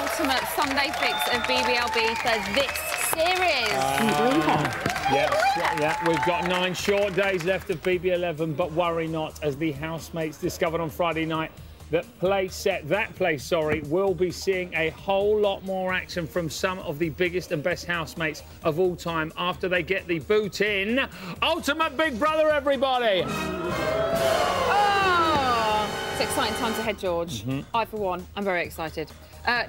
ultimate Sunday fix of BBLB for this series. Yeah, we've got 9 short days left of BB11, but worry not, as the housemates discovered on Friday night that that place, will be seeing a whole lot more action from some of the biggest and best housemates of all time after they get the boot in. Ultimate Big Brother, everybody! It's exciting times ahead, George. I, for one, I'm very excited.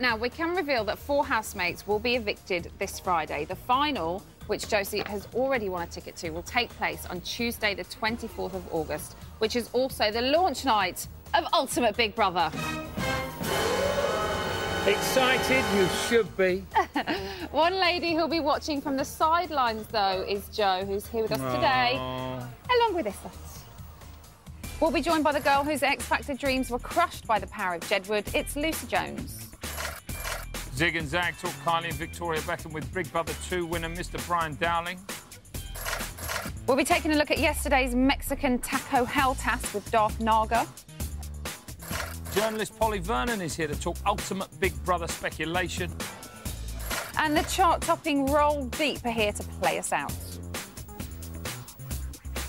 Now, we can reveal that 4 housemates will be evicted this Friday. The final, which Josie has already won a ticket to, will take place on Tuesday, the 24th of August, which is also the launch night of Ultimate Big Brother. Excited? You should be. One lady who'll be watching from the sidelines, though, is Jo, who's here with us today, along with this lot. We'll be joined by the girl whose X Factor dreams were crushed by the power of Jedward. It's Lucy Jones. Zig and Zag talk Kylie and Victoria Beckham with Big Brother 2 winner Mr. Brian Dowling. We'll be taking a look at yesterday's Mexican taco hell task with Darth Naga. Journalist Polly Vernon is here to talk ultimate Big Brother speculation. And the chart-topping Roll Deep are here to play us out.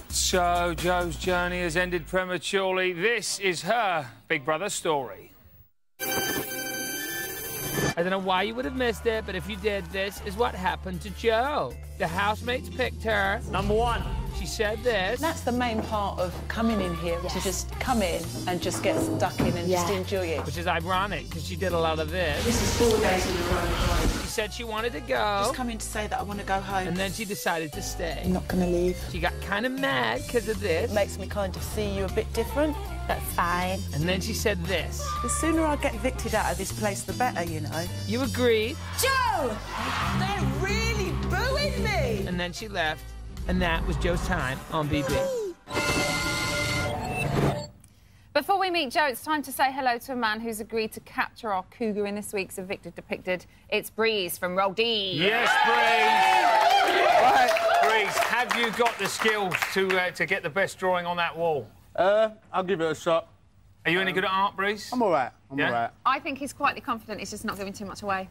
So, Jo's journey has ended prematurely. This is her Big Brother story. I don't know why you would have missed it, but if you did, this is what happened to Jo. The housemates picked her. Number 1. She said this. That's the main part of coming in here, to just come in and just get stuck in and just enjoy it. Which is ironic, because she did a lot of this. This is 4 days in a row. She said she wanted to go. Just come in to say that I want to go home. And then she decided to stay. I'm not going to leave. She got kind of mad because of this. It makes me kind of see you a bit different. That's fine. And then she said this. The sooner I get evicted out of this place, the better, you know. You agreed. Jo! They're really booing me! And then she left. And that was Jo's time on BB. Before we meet Jo, it's time to say hello to a man who's agreed to capture our cougar in this week's Evicted Depicted. It's Breeze from Roll D. Yes, Breeze. Right, Breeze, have you got the skills to get the best drawing on that wall? I'll give it a shot. Are you any good at art, Breeze? I'm all right. I'm all right. I think he's quietly confident. He's just not giving too much away.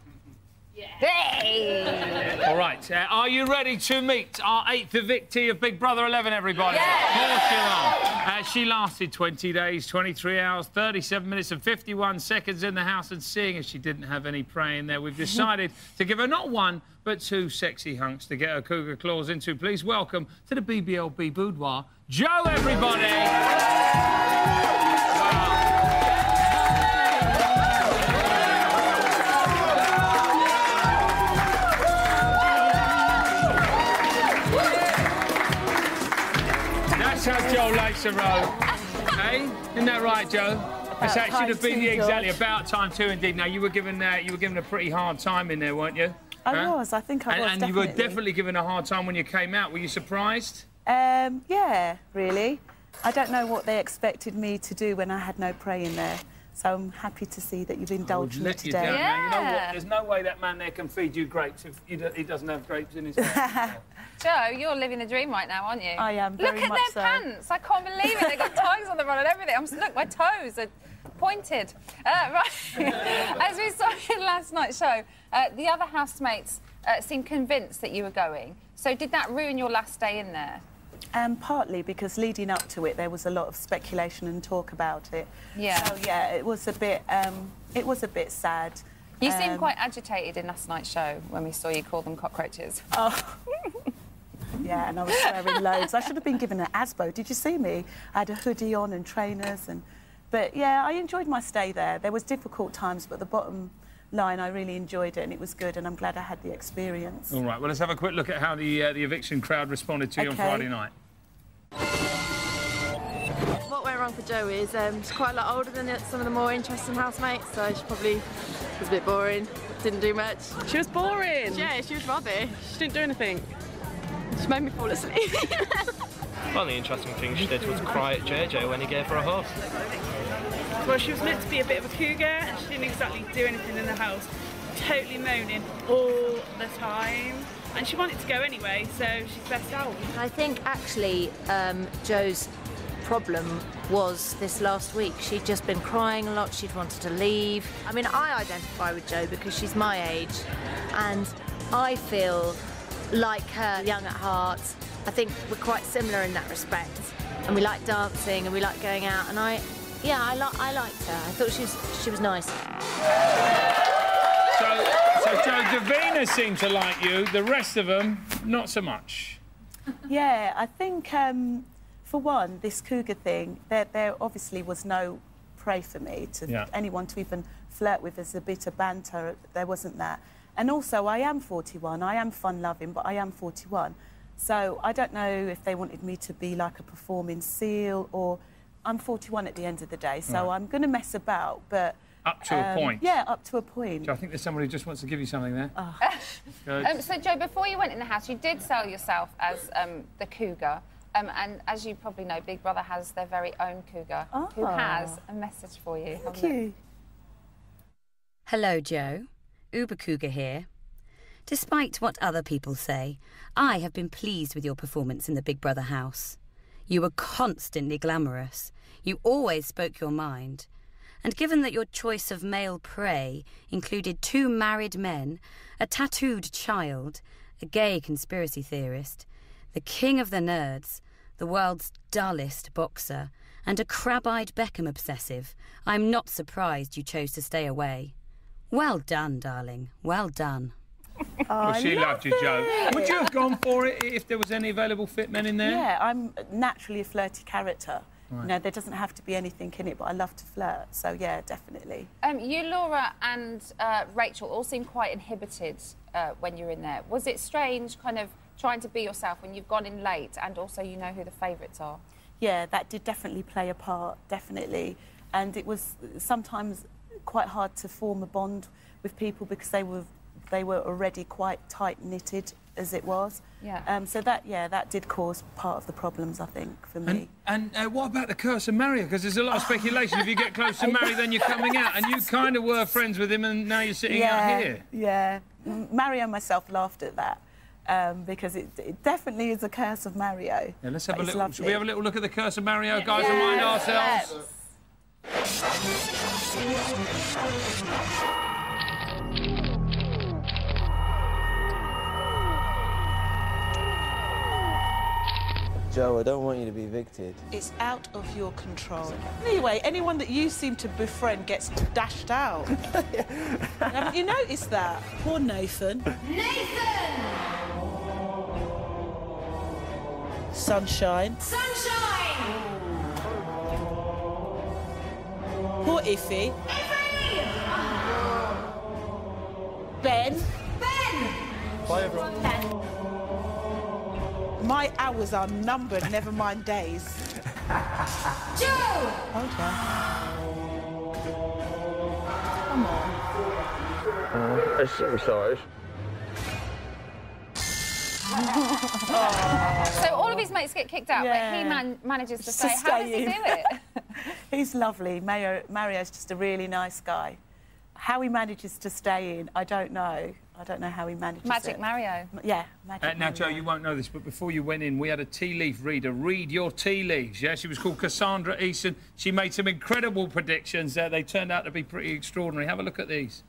Hey! All right, are you ready to meet our 8th evictee of Big Brother 11, everybody? Yeah. Of course you are. She lasted 20 days, 23 hours, 37 minutes and 51 seconds in the house, and seeing as she didn't have any prey in there, we've decided to give her not 1, but 2 sexy hunks to get her cougar claws into. Please welcome to the BBLB boudoir, Jo, everybody! That's how Jo likes a row. Hey? Isn't that right, Jo? That should have been exactly about time too, indeed. Now, you were given a pretty hard time in there, weren't you? I was. I think I was, And you were definitely given a hard time when you came out. Were you surprised? Yeah, really. I don't know what they expected me to do when I had no prey in there. So I'm happy to see that you've indulged me today. You know what? There's no way that man there can feed you grapes if he doesn't have grapes in his house. Jo, you're living the dream right now, aren't you? I am, very Look much at their pants. I can't believe it. They've got ties on the front and everything. Look, my toes are pointed. Right. As we saw in last night's show, the other housemates seemed convinced that you were going. So did that ruin your last day in there? Partly because leading up to it, there was a lot of speculation and talk about it. Yeah. So yeah, it was a bit sad. You seemed quite agitated in last night's show when we saw you call them cockroaches. Oh. Yeah, and I was swearing loads. I should have been given an ASBO. Did you see me? I had a hoodie on and trainers, but yeah, I enjoyed my stay there. There was difficult times, but the bottom line, I really enjoyed it, and it was good, and I'm glad I had the experience. All right, well, let's have a quick look at how the eviction crowd responded to you on Friday night. What went wrong for Jo is she's quite a lot older than some of the more interesting housemates, so she probably was a bit boring, didn't do much. She was boring. Yeah, she was rubbish. She didn't do anything. She made me fall asleep. One of the interesting things she did was cry at JJ when he gave her a hug. Well, she was meant to be a bit of a cougar and she didn't exactly do anything in the house. Totally moaning all the time. And she wanted to go anyway, so she's best out. I think actually Jo's problem was this last week. She'd just been crying a lot, she'd wanted to leave. I mean, I identify with Jo because she's my age, and I feel like her, young at heart. I think we're quite similar in that respect. And we like dancing and we like going out, and I liked her. I thought she was nice. So Jo, Davina seemed to like you, the rest of them, not so much. Yeah, I think, for one, this cougar thing, there obviously was no prey for me, anyone to even flirt with as a bit of banter. There wasn't that. And also, I am 41. I am fun-loving, but I am 41. So I don't know if they wanted me to be like a performing seal, or... I'm 41 at the end of the day, so I'm going to mess about, but... Up to a point? Yeah, up to a point. Jo, I think there's somebody who just wants to give you something there. Oh. So, Jo, before you went in the house, you did sell yourself as the cougar. And as you probably know, Big Brother has their very own cougar who has a message for you. Thank you. Hello, Jo. Uber Cougar here. Despite what other people say, I have been pleased with your performance in the Big Brother house. You were constantly glamorous. You always spoke your mind. And given that your choice of male prey included 2 married men, a tattooed child, a gay conspiracy theorist, the king of the nerds, the world's dullest boxer, and a crab-eyed Beckham obsessive, I'm not surprised you chose to stay away. Well done, darling. Well done. Well, she loved you, Jo. Would you have gone for it if there was any available fit men in there? Yeah, I'm naturally a flirty character. Right. You know, there doesn't have to be anything in it, but I love to flirt. So, yeah, definitely. You, Laura and Rachel all seem quite inhibited when you're in there. Was it strange kind of trying to be yourself when you've gone in late and also you know who the favourites are? Yeah, that did definitely play a part, definitely. And it was sometimes quite hard to form a bond with people because they were already quite tight-knitted as it was. Yeah. So that did cause part of the problems, I think, for me. And what about the curse of Mario? Because there's a lot of speculation. If you get close to Mario, then you're coming out. And you kind of were friends with him, and now you're sitting out here. Yeah. Mario and myself laughed at that because it definitely is a curse of Mario. Yeah, let's have a little. Should we have a little look at the curse of Mario, guys? Remind ourselves. Jo, I don't want you to be evicted. It's out of your control. Anyway, anyone that you seem to befriend gets dashed out. Haven't you noticed that? Poor Nathan. Nathan! Sunshine. Sunshine! Poor Iffy. Iffy! Ben. Ben! Bye, everyone. Ben. My hours are numbered, never mind days. Jo! Hold on. Come on. I'm so sorry. So all of his mates get kicked out, but he manages to stay. How does he do it? He's lovely. Mario's just a really nice guy. How he manages to stay in, I don't know. I don't know how he manages Magic Mario. Yeah, Magic Mario. Now, Jo, you won't know this, but before you went in, we had a tea leaf reader read your tea leaves, yeah? She was called Cassandra Eason. She made some incredible predictions. They turned out to be pretty extraordinary. Have a look at these.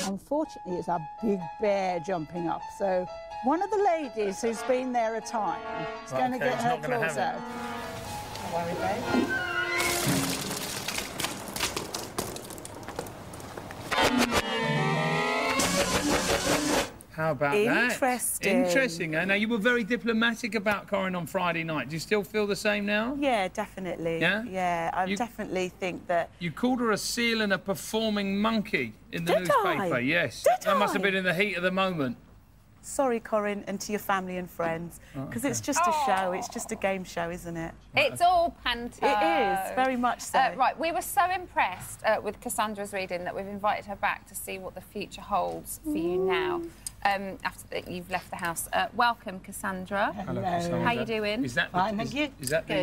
Unfortunately, it's a big bear jumping up, so one of the ladies who's been there a time is going to get her claws out. Don't worry, babe. How about that? Interesting, eh? Now, you were very diplomatic about Corin on Friday night. Do you still feel the same now? Yeah, definitely. Yeah? Yeah, I definitely think that... You called her a seal and a performing monkey in the newspaper. Yes. That must have been in the heat of the moment. Sorry, Corin, and to your family and friends, because it's just a show. It's just a game show, isn't it? It's all panto. It is, very much so. Right, we were so impressed with Cassandra's reading that we've invited her back to see what the future holds for you now. After that you've left the house. Welcome, Cassandra. Hello, Cassandra. How are you doing? Is that Fine, thank you. Is that the